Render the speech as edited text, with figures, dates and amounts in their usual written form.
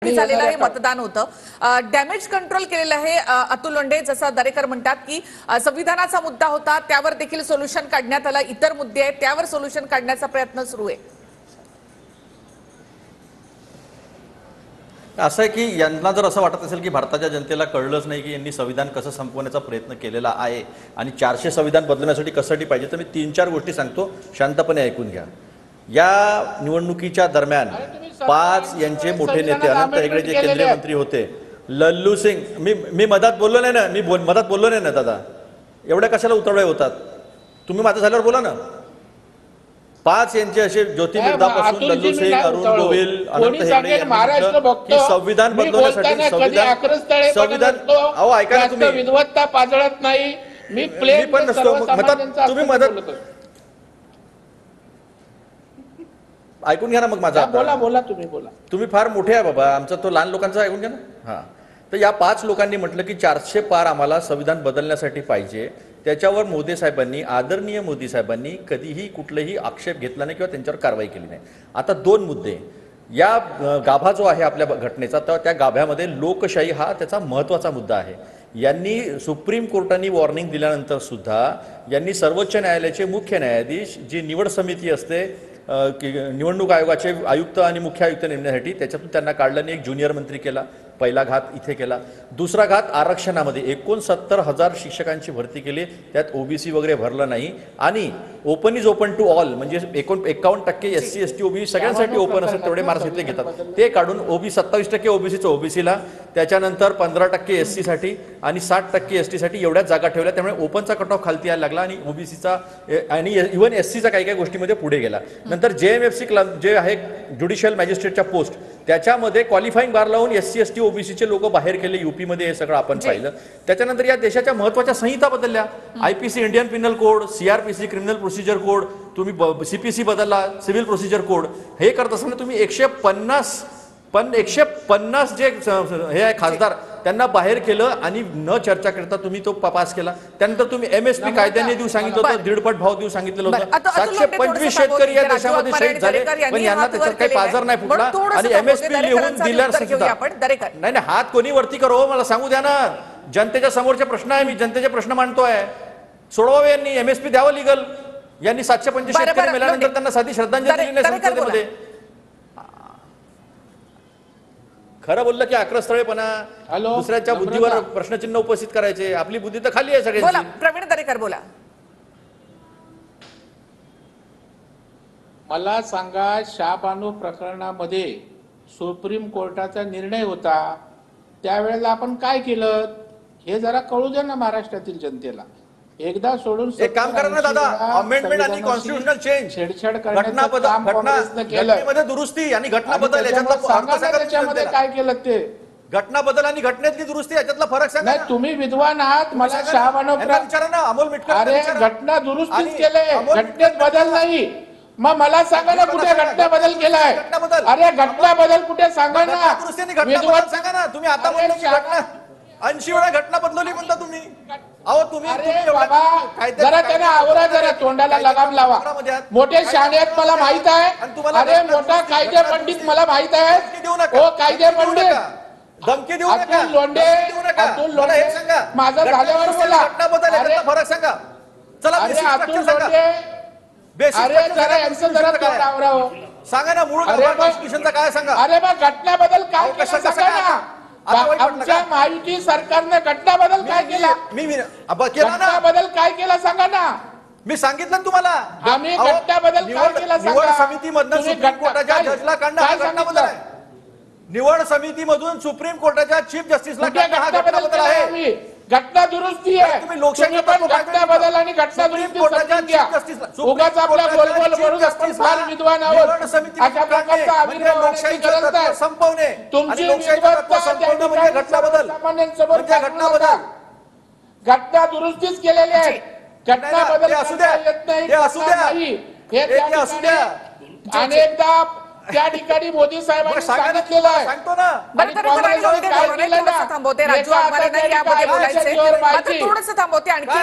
झालेलं हे मतदान होतं। डॅमेज कंट्रोल केलेलं आहे अतुल लोंढे, जसं दरेकर म्हणतात की संविधानाचा मुद्दा होता त्यावर देखील सोल्युशन काढण्यात आलं, इतर मुद्दे आहेत त्यावर सोल्युशन काढण्याचा प्रयत्न सुरू आहे। असं आहे की यांना जर असं वाटत असेल की भारताच्या जनतेला कळलंच नाही की यांनी संविधान कसं संपवण्याचा प्रयत्न केलेला आहे आणि 400 संविधान बदलण्यासाठी कशासाठी पाहिजे, तर मी 3-4 गोष्टी सांगतो, शांतपणे ऐकून घ्या। या निवडणुकीच्या दरम्यान 5 यांचे मोठे नेते, अनंत हेगडे जे केंद्रीय मंत्री होते, लल्लू सिंग, मी मधात बोललो नाही ना, मधात बोललो नाही ना दादा, एवढ्या कशाला उतरवळे होतात तुम्ही? माझं झाल्यावर बोला ना। 5 यांचे असे ज्योती मिर्धापासून लल्लू सिंग, अरुण गोविल, अनंत हेगडे यांनी संविधान बदलण्यासाठी संविधान अहो ऐका ना तुम्ही, विद्वत्ता पाजळत नाही, मी पण नसतो मधात, तुम्ही मधात ऐकून घ्या ना मग माझा। बोला तुम्ही फार मोठे आहे बाबा, आमचा तो लहान लोकांचा ऐकून घ्या ना। हां, तर या 5 लोकांनी म्हटलं की 400 पार आम्हाला संविधान बदलण्यासाठी पाहिजे। त्याच्यावर मोदी साहेबांनी, आदरणीय मोदी साहेबांनी कधीही कुठलाही आक्षेप घेतला नाही किंवा त्यांच्यावर कारवाई केली नाही। आता 2 मुद्दे, या गाभा जो आहे आपल्या घटनेचा, तर त्या गाभ्यामध्ये लोकशाही हा त्याचा महत्त्वाचा मुद्दा आहे। यांनी सुप्रीम कोर्टाने वॉर्निंग दिल्यानंतर सुद्धा यांनी सर्वोच्च न्यायालयाचे मुख्य न्यायाधीश, जी निवड समिती असते निवडणूक आयोगाचे आयुक्त आणि मुख्य आयुक्त नेमण्यासाठी, त्याच्यातून त्यांना काढलं आणि एक ज्युनियर मंत्री केला। पहिला घात इथे केला। दुसरा घात आरक्षणामध्ये 69,000 शिक्षकांची भरती केली, त्यात ओबीसी वगैरे भरलं नाही, आणि open is open to all, म्हणजे 51% SC ST OBC सगळ्यांसाठी ओपन असेल तेवढे मार्क्स घेतले घेतात, ते काढून 27% ओबीसीचं ओबीसीला, त्याच्यानंतर 15% SC साठी आणि 60% ST साठी एवढ्याच जागा ठेवल्या। त्यामुळे ओपनचा कट ऑफ खालती यायला लागला आणि ओबीसीचा आणि इव्हन SCचा काही गोष्टीमध्ये पुढे गेला। नंतर JMFC जे आहे ज्युडिशियल मॅजिस्ट्रेटच्या पोस्ट, त्याच्यामध्ये क्वालिफाईंग बार लावून SC ST OBCचे लोक बाहेर केले यूपीमध्ये, हे सगळं आपण पाहिलं। त्याच्यानंतर या देशाच्या महत्त्वाच्या संहिता बदलल्या, IPC Indian Pinal code, CRPC criminal procedure code, तुम्ही CPC बदलला, सिव्हिल प्रोसिजर कोड, हे करत असताना तुम्ही 150 जे हे आहे खासदार त्यांना बाहेर केलं आणि न चर्चा करता तुम्ही तो पास केला। त्यानंतर तुम्ही MSP कायद्याने देऊ सांगितलं होतं, 1.5 भाव देऊ सांगितलं होतं। 725 शेतकरी या देशामध्ये शहीद झाले, पण यांना त्याच्यात काही बाजार नाही फुटला आणि MSP लिहून दिल्यानंतर नाही, हात कोणी वरती करो मला सांगू द्या ना। जनतेच्या समोरचे प्रश्न आहे, मी जनतेचे प्रश्न मांडतोय, सोडवावे यांनी, MSP द्यावं लीगल। यांनी 725 शेतकरी मेल्यानंतर त्यांना साधी श्रद्धांजली दिली नाही संसदेमध्ये। खरं बोललं की आक्रस्थळेपणा, दुसऱ्याच्या बुद्धीवर प्रश्नचिन्ह उपस्थित करायचे, आपली बुद्धी तर खाली आहे सगळ्यांची। प्रवीण दरेकर बोला। मला सांगा, शहाबानू प्रकरणामध्ये सुप्रीम कोर्टाचा निर्णय होता, त्यावेळेला आपण काय केलं हे जरा कळू द्या ना महाराष्ट्रातील जनतेला। एकदा सोडून एक काम करा ना दादा, अमेंडमेंट आणि कॉन्स्टिट्यूशनल चेंज, छेडछाड घटनामध्ये दुरुस्ती आणि घटना बदल याच्यामध्ये काय केलं ते? घटना बदल आणि घटनेतली दुरुस्ती याच्यातला फरक सांगा। नाही, तुम्ही विद्वान आहात, मला शहाबानू विचारा ना, अमोल मिटकर। अरे घटना दुरुस्तीच केले, घटनेत बदल नाही। मग मला सांगा ना कुठे घटना बदल केलाय? अरे घटना बदल कुठे सांगा ना, विद्वान सांगा ना। तुम्ही आता म्हणलं की घटना 80 वेळा घटना बदलवली म्हणता तुम्ही। अहो तुम्ही जरा त्यांना आवरा, जरा तोंडाला लगाम लावा। मोठे शहाणे आहेत मला माहित आहे, अरे मोठा कायदे पंडित मला माहित आहे, हो कायदे पंडित। धमकी देऊ नका, अतुल लोंढे सांगा माझं झाल्यावर बोला। घटना बदल याच्यातला फरक सांगा। चला अरे अतुल लोंढे, अरे जरा यांचं जरा तोंड आवराव सांगा ना, मूळ कॉन्स्टिट्यूशनचा काय सांगा। अरे मग घटना बदल काय केलं सांगा ना। आमच्या महायुती सरकारने घटना बदल काय केला? घटना बदल काय केला सांगा ना। मी सांगितलं तुम्हाला, आम्ही घटना बदल काय केला सांगा। निवड समितीमधून सुप्रीम कोर्टाच्या जजला काढणं हा घटना बदल आहे। निवड समितीमधून सुप्रीम कोर्टाच्या चीफ जस्टिसला काढणं हा घटना बदल आहे। घटना दुरुस्ती आहे, तुम्ही लोकशाही पण घटना बदल आणि घटना दुरुस्ती समजून घ्या। उगाच आपल्या बोलबोल म्हणून आपण फार विद्वान आहोत, अशा प्रकारचा आविर्भाव होण्याची गरज नाही। संपवणे तुमची विद्वत्ता संपवणं म्हणजे घटना बदल, सामान्यांसमोर घटना बदल, घटना दुरुस्तीच केलेली आहे। घटना बदल असू द्या, हे असू द्या, अनेकदा त्या ठिकाणी मोदी साहेबांनी सांगितलेलं आहे। सांगतो ना, थोडंसं थांबवते, आणखी